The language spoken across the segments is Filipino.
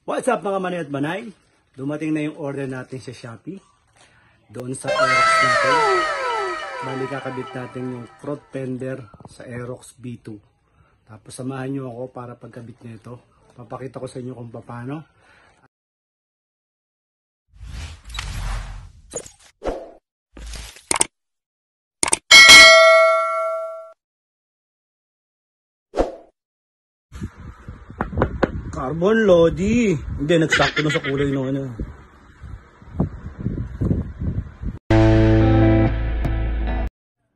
What's up mga manay at manay? Dumating na yung order natin sa Shopee. Doon sa Aerox natin. Bali kakabit natin yung front fender sa Aerox B2. Tapos samahan nyo ako para pagkabit nito. Papakita ko sa inyo kung paano. Carbon Lodi. Hindi, nagsakto na sa kulay ng ano.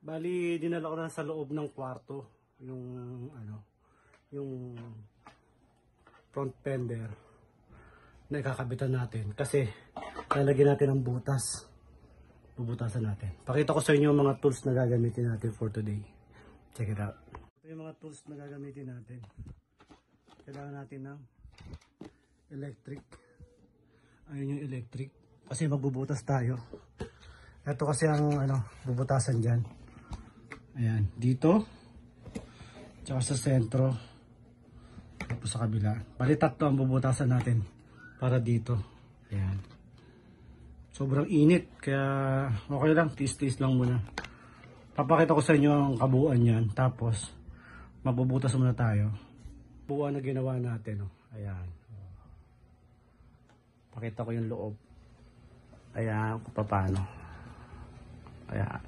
Bali, dinala ko na sa loob ng kwarto yung front fender na ikakabitan natin kasi lalagyan natin ng butas. Bubutasan natin. Pakita ko sa inyo yung mga tools na gagamitin natin for today. Check it out. Ito yung mga tools na gagamitin natin. Kailangan natin ng electric. Ayun yung electric. Kasi magbubutas tayo. Ito kasi ang bubutasan dyan. Ayan. Dito. Tsaka sa sentro. Tapos sa kabila. Bali tatlo ang bubutasan natin. Para dito. Ayan. Sobrang init. Kaya okay lang. Tiis-tiis lang muna. Papakita ko sa inyo ang kabuuan yan. Tapos magbubutas muna tayo. Buwan na ginawa natin. Ayan. Pakita ko yung loob. Ayan kung paano. Ayan.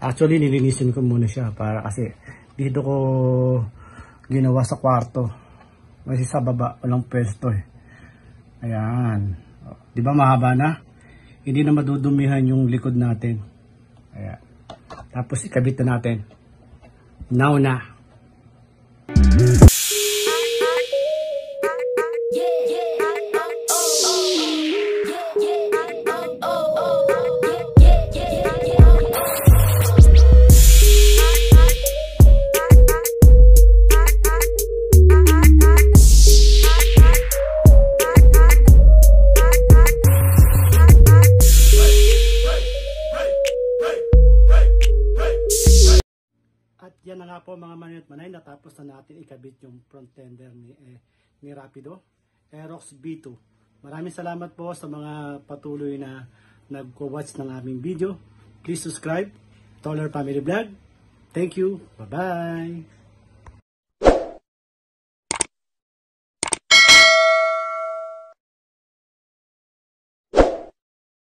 Actually, nilinisin ko muna siya para kasi dito ko ginawa sa kwarto. Kasi sa baba, walang pwesto eh. Ayan. Di ba mahaba na? Hindi na madudumihan yung likod natin. Ayan. Tapos ikabit na natin. Now na. At yan na nga po mga manay at manay, natapos na natin ikabit yung front fender ni Rapido Aerox B2. Maraming salamat po sa mga patuloy na nagko-watch ng aming video. Please subscribe, Toller Family Vlog. Thank you. Bye-bye.